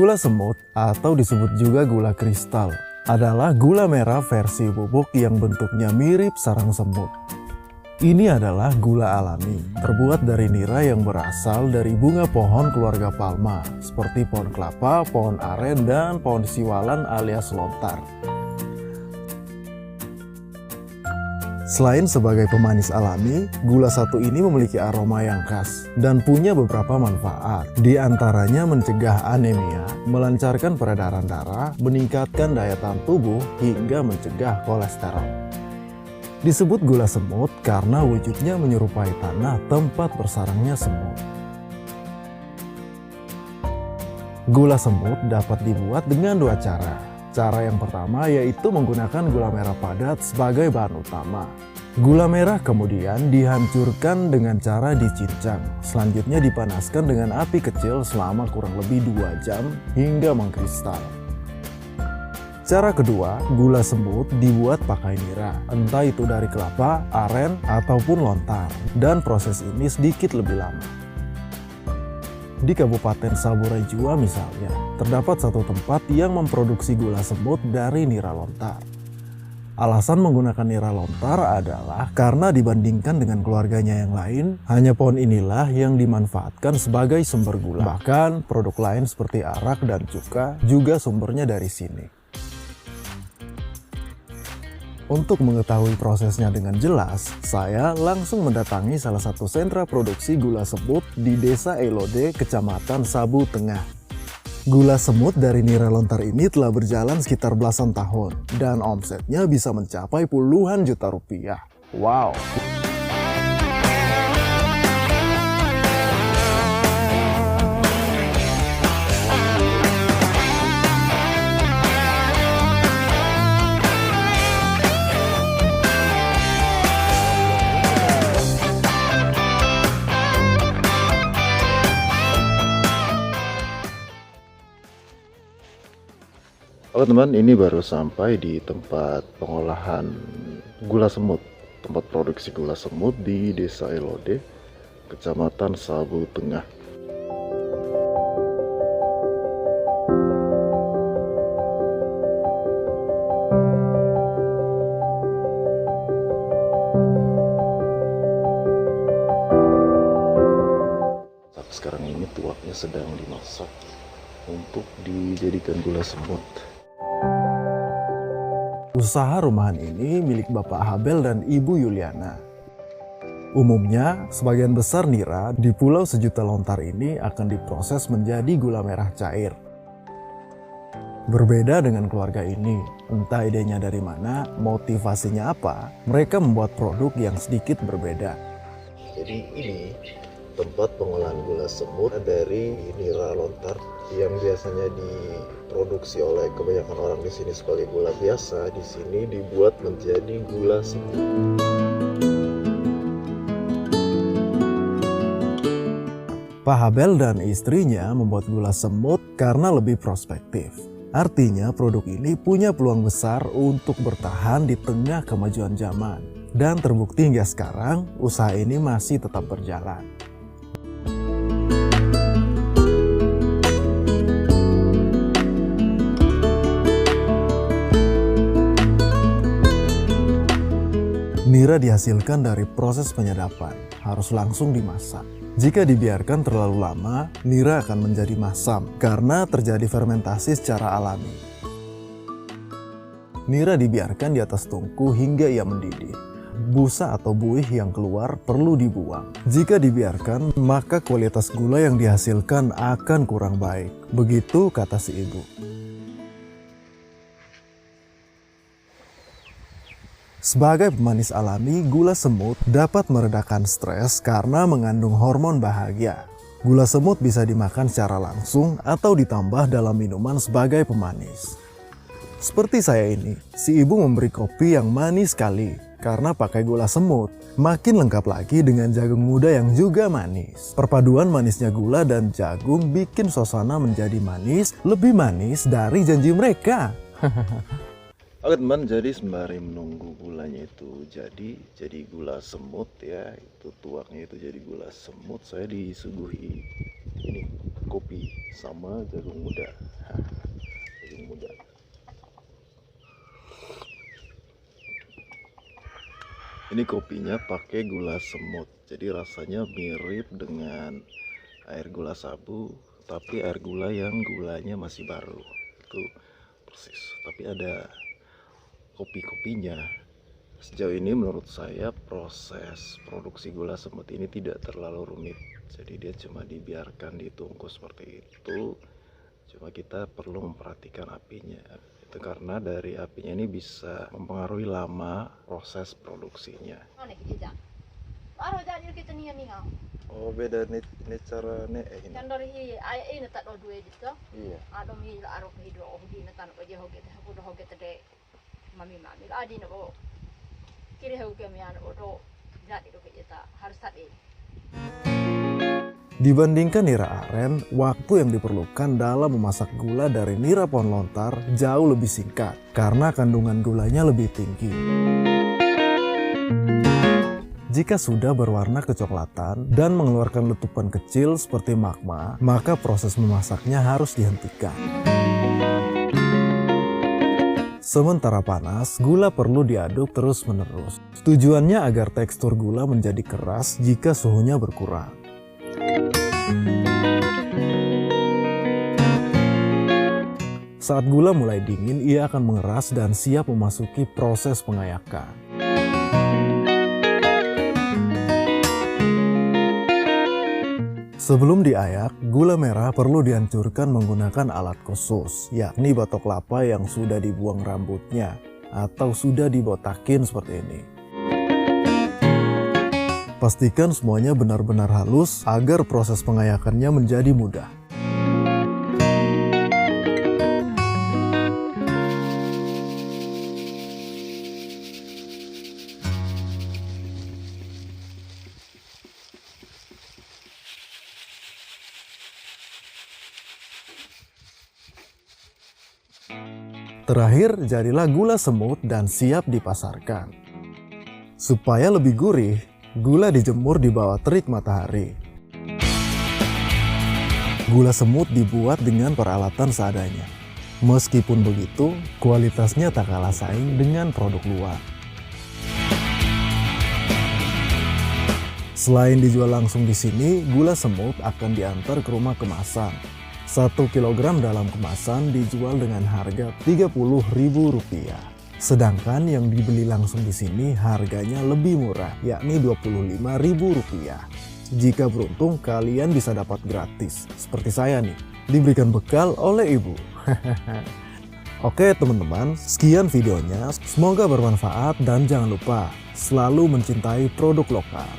Gula semut atau disebut juga gula kristal adalah gula merah versi bubuk yang bentuknya mirip sarang semut. Ini adalah gula alami, terbuat dari nira yang berasal dari bunga pohon keluarga palma, seperti pohon kelapa, pohon aren, dan pohon siwalan alias lontar. Selain sebagai pemanis alami, gula satu ini memiliki aroma yang khas dan punya beberapa manfaat. Di antaranya mencegah anemia, melancarkan peredaran darah, meningkatkan daya tahan tubuh, hingga mencegah kolesterol. Disebut gula semut karena wujudnya menyerupai tanah tempat bersarangnya semut. Gula semut dapat dibuat dengan dua cara. Cara yang pertama yaitu menggunakan gula merah padat sebagai bahan utama. Gula merah kemudian dihancurkan dengan cara dicincang. Selanjutnya dipanaskan dengan api kecil selama kurang lebih 2 jam hingga mengkristal. Cara kedua, gula semut dibuat pakai nira, entah itu dari kelapa, aren, ataupun lontar. Dan proses ini sedikit lebih lama. Di Kabupaten Saburai Jua misalnya, terdapat satu tempat yang memproduksi gula semut dari nira lontar. Alasan menggunakan nira lontar adalah karena dibandingkan dengan keluarganya yang lain, hanya pohon inilah yang dimanfaatkan sebagai sumber gula. Bahkan produk lain seperti arak dan cuka juga sumbernya dari sini. Untuk mengetahui prosesnya dengan jelas, saya langsung mendatangi salah satu sentra produksi gula semut di Desa Elode, Kecamatan Sabu Tengah. Gula semut dari nira lontar ini telah berjalan sekitar belasan tahun dan omsetnya bisa mencapai puluhan juta rupiah. Wow! Halo teman, ini baru sampai di tempat pengolahan gula semut, tempat produksi gula semut di Desa Elode, Kecamatan Sabu Tengah. Sekarang ini tuaknya sedang dimasak untuk dijadikan gula semut. Usaha rumahan ini milik Bapak Habel dan Ibu Yuliana. Umumnya, sebagian besar nira di Pulau Sejuta Lontar ini akan diproses menjadi gula merah cair. Berbeda dengan keluarga ini, entah idenya dari mana, motivasinya apa, mereka membuat produk yang sedikit berbeda. Jadi ini tempat pengolahan gula semut dari nira lontar yang biasanya diproduksi oleh kebanyakan orang di sini sebagai gula biasa, di sini dibuat menjadi gula semut. Pak Habel dan istrinya membuat gula semut karena lebih prospektif. Artinya produk ini punya peluang besar untuk bertahan di tengah kemajuan zaman. Dan terbukti hingga sekarang, usaha ini masih tetap berjalan. Nira dihasilkan dari proses penyedapan, harus langsung dimasak. Jika dibiarkan terlalu lama, nira akan menjadi masam karena terjadi fermentasi secara alami. Nira dibiarkan di atas tungku hingga ia mendidih. Busa atau buih yang keluar perlu dibuang. Jika dibiarkan, maka kualitas gula yang dihasilkan akan kurang baik. Begitu kata si ibu. Sebagai pemanis alami, gula semut dapat meredakan stres karena mengandung hormon bahagia. Gula semut bisa dimakan secara langsung atau ditambah dalam minuman sebagai pemanis. Seperti saya ini, si ibu memberi kopi yang manis sekali karena pakai gula semut. Makin lengkap lagi dengan jagung muda yang juga manis. Perpaduan manisnya gula dan jagung bikin suasana menjadi manis, lebih manis dari janji mereka. Oke teman, jadi sembari menunggu gulanya itu jadi gula semut ya, itu tuaknya itu jadi gula semut, saya disuguhi ini kopi sama jagung muda. Jagung muda. Ini kopinya pakai gula semut, jadi rasanya mirip dengan air gula sabu, tapi air gula yang gulanya masih baru. Itu persis, tapi ada kopinya. Sejauh ini menurut saya proses produksi gula semut ini tidak terlalu rumit, jadi dia cuma dibiarkan ditungku seperti itu, cuma kita perlu memperhatikan apinya. Itu karena dari apinya ini bisa mempengaruhi lama proses produksinya. Oh beda nih cara nih ini. Kan dari ini tak ada dua gitu. Iya. Ada mil arok hidro di natan aja hoget aku dah hoget de mami adi no kiri hoget mian odo jadi do kita harus tadi. Dibandingkan nira aren, waktu yang diperlukan dalam memasak gula dari nira pohon lontar jauh lebih singkat karena kandungan gulanya lebih tinggi. Jika sudah berwarna kecoklatan dan mengeluarkan letupan kecil seperti magma, maka proses memasaknya harus dihentikan. Sementara panas, gula perlu diaduk terus-menerus. Tujuannya agar tekstur gula menjadi keras jika suhunya berkurang. Saat gula mulai dingin, ia akan mengeras dan siap memasuki proses pengayakan. Sebelum diayak, gula merah perlu dihancurkan menggunakan alat khusus, yakni batok kelapa yang sudah dibuang rambutnya atau sudah dibotakin seperti ini. Pastikan semuanya benar-benar halus agar proses pengayakannya menjadi mudah. Terakhir, jadilah gula semut dan siap dipasarkan. Supaya lebih gurih, gula dijemur di bawah terik matahari. Gula semut dibuat dengan peralatan seadanya. Meskipun begitu, kualitasnya tak kalah saing dengan produk luar. Selain dijual langsung di sini, gula semut akan diantar ke rumah kemasan. 1 kg dalam kemasan dijual dengan harga Rp30.000. Sedangkan yang dibeli langsung di sini harganya lebih murah, yakni Rp25.000. Jika beruntung, kalian bisa dapat gratis. Seperti saya nih, diberikan bekal oleh ibu. Oke teman-teman, sekian videonya. Semoga bermanfaat dan jangan lupa selalu mencintai produk lokal.